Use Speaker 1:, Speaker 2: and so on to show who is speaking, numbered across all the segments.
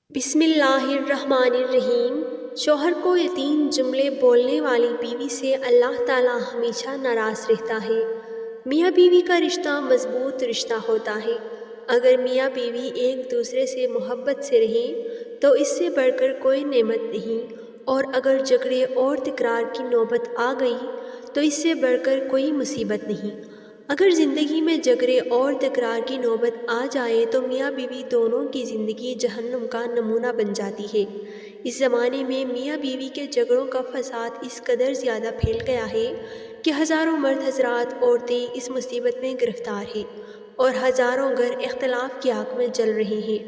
Speaker 1: بسم اللہ الرحمن الرحیم۔ شوہر کو یہ 3 جملے بولنے والی بیوی سے اللہ تعالیٰ ہمیشہ ناراض رہتا ہے۔ میاں بیوی کا رشتہ مضبوط رشتہ ہوتا ہے۔ اگر میاں بیوی ایک دوسرے سے محبت سے رہیں تو اس سے بڑھ کر کوئی نعمت نہیں، اور اگر جھگڑے اور تکرار کی نوبت آ گئی تو اس سے بڑھ کر کوئی مصیبت نہیں۔ اگر زندگی میں جھگڑے اور تکرار کی نوبت آ جائے تو میاں بیوی دونوں کی زندگی جہنم کا نمونہ بن جاتی ہے۔ اس زمانے میں میاں بیوی کے جھگڑوں کا فساد اس قدر زیادہ پھیل گیا ہے کہ ہزاروں مرد حضرات عورتیں اس مصیبت میں گرفتار ہیں، اور ہزاروں گھر اختلاف کی آگ میں جل رہے ہیں،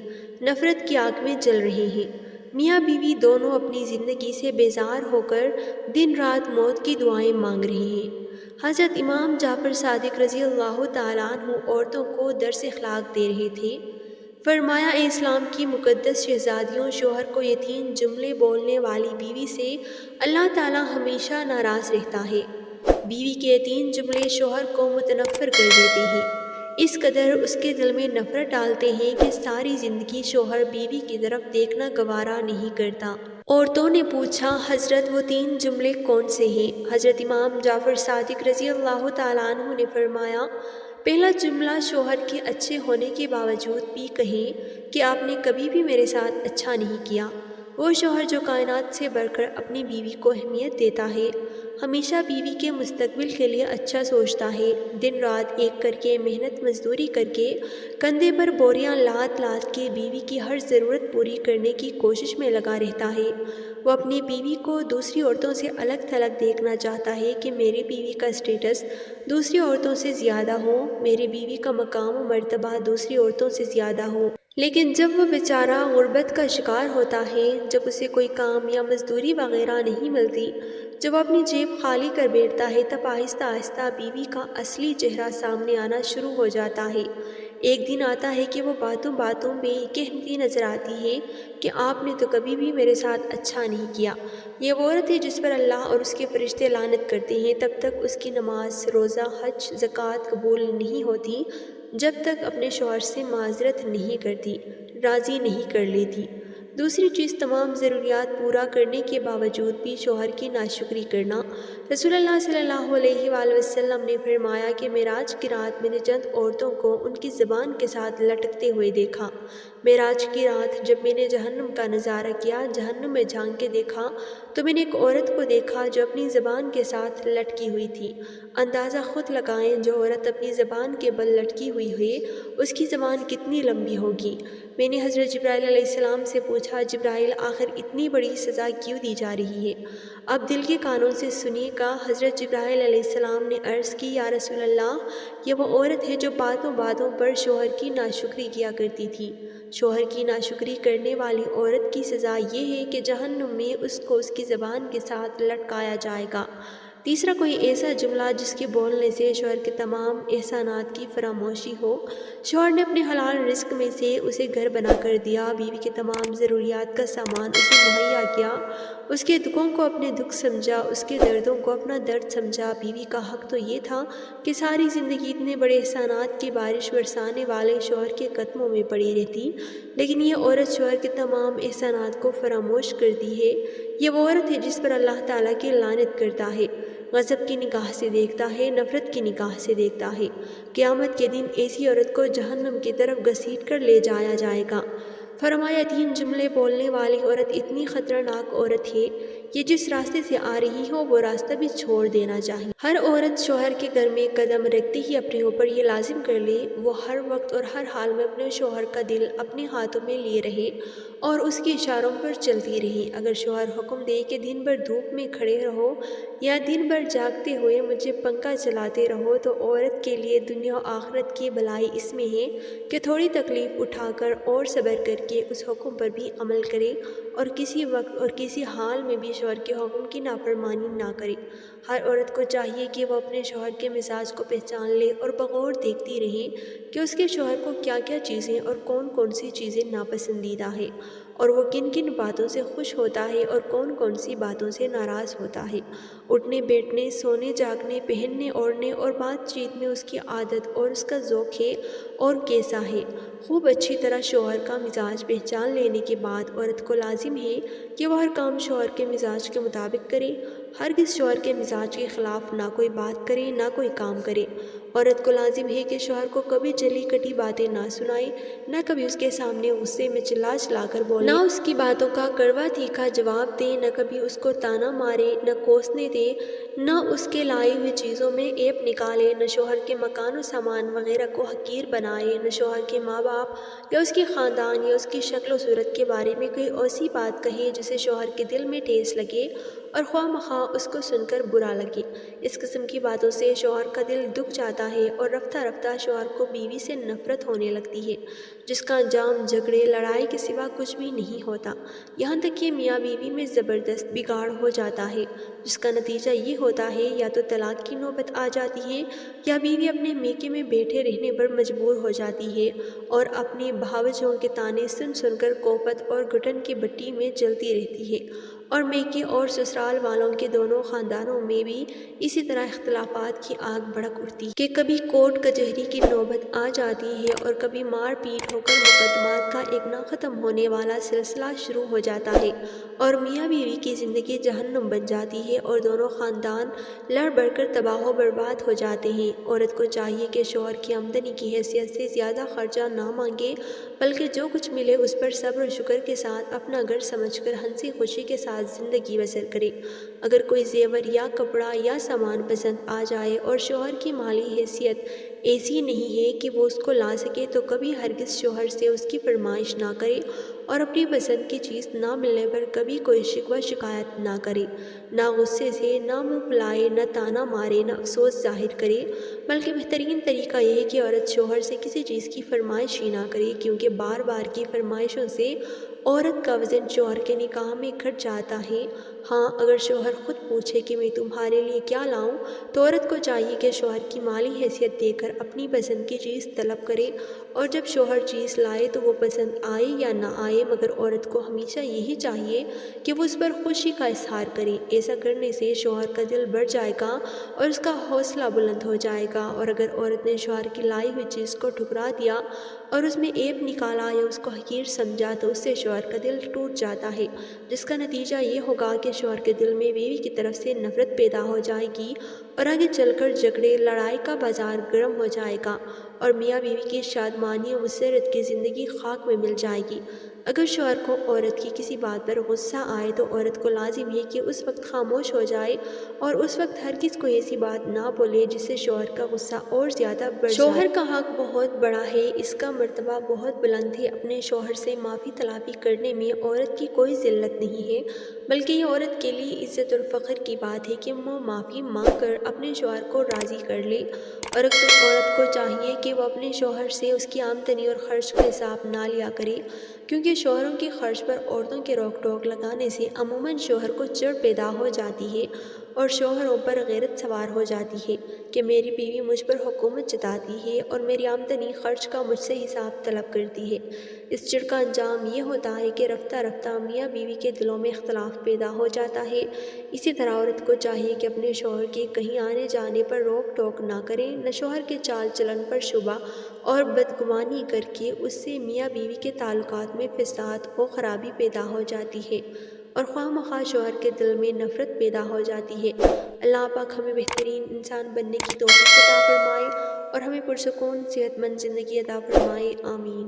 Speaker 1: نفرت کی آگ میں جل رہے ہیں۔ میاں بیوی دونوں اپنی زندگی سے بیزار ہو کر دن رات موت کی دعائیں مانگ رہے ہیں۔ حضرت امام جعفر صادق رضی اللہ تعالیٰ عنہ عورتوں کو درس اخلاق دے رہے تھے۔ فرمایا، اے اسلام کی مقدس شہزادیوں، شوہر کو یہ 3 جملے بولنے والی بیوی سے اللہ تعالیٰ ہمیشہ ناراض رہتا ہے۔ بیوی کے یہ 3 جملے شوہر کو متنفر کر دیتے ہیں، اس قدر اس کے دل میں نفرت ڈالتے ہیں کہ ساری زندگی شوہر بیوی کی طرف دیکھنا گوارا نہیں کرتا۔ عورتوں نے پوچھا، حضرت وہ 3 جملے کون سے ہیں؟ حضرت امام جعفر صادق رضی اللہ تعالیٰ عنہ نے فرمایا، پہلا جملہ شوہر کے اچھے ہونے کے باوجود بھی کہیں کہ آپ نے کبھی بھی میرے ساتھ اچھا نہیں کیا۔ وہ شوہر جو کائنات سے بڑھ کر اپنی بیوی کو اہمیت دیتا ہے، ہمیشہ بیوی کے مستقبل کے لیے اچھا سوچتا ہے، دن رات ایک کر کے محنت مزدوری کر کے کندھے پر بوریاں لاد لاد کے بیوی کی ہر ضرورت پوری کرنے کی کوشش میں لگا رہتا ہے۔ وہ اپنی بیوی کو دوسری عورتوں سے الگ تھلگ دیکھنا چاہتا ہے کہ میری بیوی کا اسٹیٹس دوسری عورتوں سے زیادہ ہو، میری بیوی کا مقام و مرتبہ دوسری عورتوں سے زیادہ ہو۔ لیکن جب وہ بیچارہ غربت کا شکار ہوتا ہے، جب اسے کوئی کام یا مزدوری وغیرہ نہیں ملتی، جب وہ اپنی جیب خالی کر بیٹھتا ہے، تب آہستہ آہستہ بیوی کا اصلی چہرہ سامنے آنا شروع ہو جاتا ہے۔ ایک دن آتا ہے کہ وہ باتوں باتوں میں کہتی نظر آتی ہے کہ آپ نے تو کبھی بھی میرے ساتھ اچھا نہیں کیا۔ یہ وہ عورت ہے جس پر اللہ اور اس کے فرشتے لعنت کرتے ہیں تب تک اس کی نماز، روزہ، حج، زکوٰۃ قبول نہیں ہوتی، جب تک اپنے شوہر سے معذرت نہیں کرتی، راضی نہیں کر لیتی۔ دوسری چیز، تمام ضروریات پورا کرنے کے باوجود بھی شوہر کی ناشکری کرنا۔ رسول اللہ صلی اللہ علیہ وآلہ وسلم نے فرمایا کہ معراج کی رات میں نے چند عورتوں کو ان کی زبان کے ساتھ لٹکتے ہوئے دیکھا۔ معراج کی رات جب میں نے جہنم کا نظارہ کیا، جہنم میں جھانک کے دیکھا، تو میں نے ایک عورت کو دیکھا جو اپنی زبان کے ساتھ لٹکی ہوئی تھی۔ اندازہ خود لگائیں، جو عورت اپنی زبان کے بل لٹکی ہوئی ہے، اس کی زبان کتنی لمبی ہوگی۔ میں نے حضرت جبرائیل علیہ السلام سے پوچھا، جبرائیل، آخر اتنی بڑی سزا کیوں دی جا رہی ہے؟ اب دل کے کانوں سے سنیے گا۔ حضرت جبرائیل علیہ السلام نے عرض کی، یا رسول اللہ، یہ وہ عورت ہے جو باتوں باتوں پر شوہر کی ناشکری کیا کرتی تھی۔ شوہر کی ناشکری کرنے والی عورت کی سزا یہ ہے کہ جہنم میں اس کو اس کی زبان کے ساتھ لٹکایا جائے گا۔ تیسرا، کوئی ایسا جملہ جس کے بولنے سے شوہر کے تمام احسانات کی فراموشی ہو۔ شوہر نے اپنے حلال رزق میں سے اسے گھر بنا کر دیا، بیوی کے تمام ضروریات کا سامان اسے مہیا کیا، اس کے دکھوں کو اپنے دکھ سمجھا، اس کے دردوں کو اپنا درد سمجھا۔ بیوی کا حق تو یہ تھا کہ ساری زندگی اتنے بڑے احسانات کی بارش برسانے والے شوہر کے قدموں میں پڑی رہتی، لیکن یہ عورت شوہر کے تمام احسانات کو فراموش کرتی ہے۔ یہ وہ عورت ہے جس پر اللہ تعالیٰ کی لعنت کرتا ہے، غضب کی نگاہ سے دیکھتا ہے، نفرت کی نگاہ سے دیکھتا ہے۔ قیامت کے دن ایسی عورت کو جہنم کی طرف گھسیٹ کر لے جایا جائے گا۔ فرمایا، 3 جملے بولنے والی عورت اتنی خطرناک عورت ہے کہ جس راستے سے آ رہی ہو وہ راستہ بھی چھوڑ دینا چاہیے۔ ہر عورت شوہر کے گھر میں قدم رکھتے ہی اپنے اوپر یہ لازم کر لے، وہ ہر وقت اور ہر حال میں اپنے شوہر کا دل اپنے ہاتھوں میں لیے رہے اور اس کے اشاروں پر چلتی رہے۔ اگر شوہر حکم دے کہ دن بھر دھوپ میں کھڑے رہو یا دن بھر جاگتے ہوئے مجھے پنکھا چلاتے رہو، تو عورت کے لیے دنیا و آخرت کی بھلائی اس میں ہے کہ تھوڑی تکلیف اٹھا کر اور صبر کر کے اس حکم پر بھی عمل کرے اور کسی وقت اور کسی حال میں بھی شوہر کے حکم کی نافرمانی نہ کرے۔ ہر عورت کو چاہیے کہ وہ اپنے شوہر کے مزاج کو پہچان لے اور بغور دیکھتی رہے کہ اس کے شوہر کو کیا کیا چیزیں اور کون کون سی چیزیں ناپسندیدہ ہیں، اور وہ کن کن باتوں سے خوش ہوتا ہے اور کون کون سی باتوں سے ناراض ہوتا ہے۔ اٹھنے بیٹھنے، سونے جاگنے، پہننے اوڑھنے اور بات چیت میں اس کی عادت اور اس کا ذوق ہے اور کیسا ہے۔ خوب اچھی طرح شوہر کا مزاج پہچان لینے کے بعد عورت کو لازم ہے کہ وہ ہر کام شوہر کے مزاج کے مطابق کرے، ہرگز شوہر کے مزاج کے خلاف نہ کوئی بات کرے نہ کوئی کام کرے۔ عورت کو لازم ہے کہ شوہر کو کبھی جلی کٹی باتیں نہ سنائے، نہ کبھی اس کے سامنے غصے میں چلا چلا کر بولے، نہ اس کی باتوں کا کڑوا تیکھا جواب دے، نہ کبھی اس کو طعنہ مارے، نہ کوسنے دے، نہ اس کے لائی ہوئی چیزوں میں عیب نکالے، نہ شوہر کے مکان و سامان وغیرہ کو حقیر بنائے، نہ شوہر کے ماں باپ یا اس کے خاندان یا اس کی شکل و صورت کے بارے میں کوئی ایسی بات کہے جسے شوہر کے دل میں ٹھیس لگے اور خواہ مخواہ اس کو سن کر برا لگے۔ اس قسم کی باتوں سے شوہر کا دل دکھ جاتا ہے اور رفتہ رفتہ شوہر کو بیوی سے نفرت ہونے لگتی ہے، جس کا انجام جھگڑے لڑائی کے سوا کچھ بھی نہیں ہوتا، یہاں تک کہ میاں بیوی میں زبردست بگاڑ ہو جاتا ہے، جس کا نتیجہ یہ ہوتا ہے یا تو طلاق کی نوبت آ جاتی ہے یا بیوی اپنے میکے میں بیٹھے رہنے پر مجبور ہو جاتی ہے اور اپنے بھاوجوں کے طعنے سن سن کر کوفت اور گھٹن کی بھٹی میں جلتی رہتی ہے، اور میکے اور سسرال والوں کے دونوں خاندانوں میں بھی اسی طرح اختلافات کی آگ بھڑک اٹھتی ہے کہ کبھی کورٹ کچہری کی نوبت آ جاتی ہے اور کبھی مار پیٹ ہو کر مقدمات کا ایک نہ ختم ہونے والا سلسلہ شروع ہو جاتا ہے اور میاں بیوی کی زندگی جہنم بن جاتی ہے اور دونوں خاندان لڑ بڑھ کر تباہ و برباد ہو جاتے ہیں۔ عورت کو چاہیے کہ شوہر کی آمدنی کی حیثیت سے زیادہ خرچہ نہ مانگے، بلکہ جو کچھ ملے اس پر صبر و شکر کے ساتھ اپنا گھر سمجھ کر ہنسی خوشی کے ساتھ زندگی بسر کرے۔ اگر کوئی زیور یا کپڑا یا سامان پسند آ جائے اور شوہر کی مالی حیثیت ایسی نہیں ہے کہ وہ اس کو لا سکے تو کبھی ہرگز شوہر سے اس کی فرمائش نہ کرے اور اپنی پسند کی چیز نہ ملنے پر کبھی کوئی شکوہ شکایت نہ کرے، نہ غصے سے نہ منہ پھلائے، نہ طعنہ مارے، نہ افسوس ظاہر کرے، بلکہ بہترین طریقہ یہ ہے کہ عورت شوہر سے کسی چیز کی فرمائش ہی نہ کرے، کیونکہ بار بار کی فرمائشوں سے عورت کا وزن شوہر کے نکاح میں گھٹ جاتا ہے۔ ہاں، اگر شوہر خود پوچھے کہ میں تمہارے لیے کیا لاؤں تو عورت کو چاہیے کہ شوہر کی مالی حیثیت دے کر اپنی پسند کی چیز طلب کرے، اور جب شوہر چیز لائے تو وہ پسند آئے یا نہ آئے، مگر عورت کو ہمیشہ یہی چاہیے کہ وہ اس پر خوشی کا اظہار کرے۔ ایسا کرنے سے شوہر کا دل بڑھ جائے گا اور اس کا حوصلہ بلند ہو جائے گا، اور اگر عورت نے شوہر کی لائی ہوئی چیز کو ٹھکرا دیا اور اس میں عیب نکالا یا اس کو حقیر سمجھا تو اس سے شوہر کا دل ٹوٹ جاتا ہے، جس کا نتیجہ یہ ہوگا کہ شوہر کے دل میں بیوی کی طرف سے نفرت پیدا ہو جائے گی اور آگے چل کر جھگڑے لڑائی کا بازار گرم ہو جائے گا اور میاں بیوی کی شادمانی و مسرت کی زندگی خاک میں مل جائے گی۔ اگر شوہر کو عورت کی کسی بات پر غصہ آئے تو عورت کو لازم ہے کہ اس وقت خاموش ہو جائے اور اس وقت ہرگز کوئی ایسی بات نہ بولے جس سے شوہر کا غصہ اور زیادہ بڑھ جائے۔ شوہر کا حق بہت بڑا ہے، اس کا مرتبہ بہت بلند ہے، اپنے شوہر سے معافی طلبی کرنے میں عورت کی کوئی ذلت نہیں ہے، بلکہ یہ عورت کے لیے عزت اور فخر کی بات ہے کہ وہ معافی مانگ کر اپنے شوہر کو راضی کر لے، اور اکثر عورت کو چاہیے کہ وہ اپنے شوہر سے اس کی آمدنی اور خرچ کا حساب نہ لیا کرے، کیونکہ شوہروں کے خرچ پر عورتوں کے روک ٹوک لگانے سے عموماً شوہر کو چڑ پیدا ہو جاتی ہے اور شوہروں پر غیرت سوار ہو جاتی ہے کہ میری بیوی مجھ پر حکومت جتاتی ہے اور میری آمدنی خرچ کا مجھ سے حساب طلب کرتی ہے۔ اس چڑ کا انجام یہ ہوتا ہے کہ رفتہ رفتہ میاں بیوی کے دلوں میں اختلاف پیدا ہو جاتا ہے۔ اسی طرح عورت کو چاہیے کہ اپنے شوہر کے کہیں آنے جانے پر روک ٹوک نہ کرے، نہ شوہر کے چال چلن پر شبہ اور بدگمانی کر کے اس سے میاں بیوی کے تعلقات میں فساد و خرابی پیدا ہو جاتی ہے اور خواہ مخواہ شوہر کے دل میں نفرت پیدا ہو جاتی ہے۔ اللہ پاک ہمیں بہترین انسان بننے کی توفیق عطا فرمائے اور ہمیں پرسکون صحت مند زندگی عطا فرمائے، آمین۔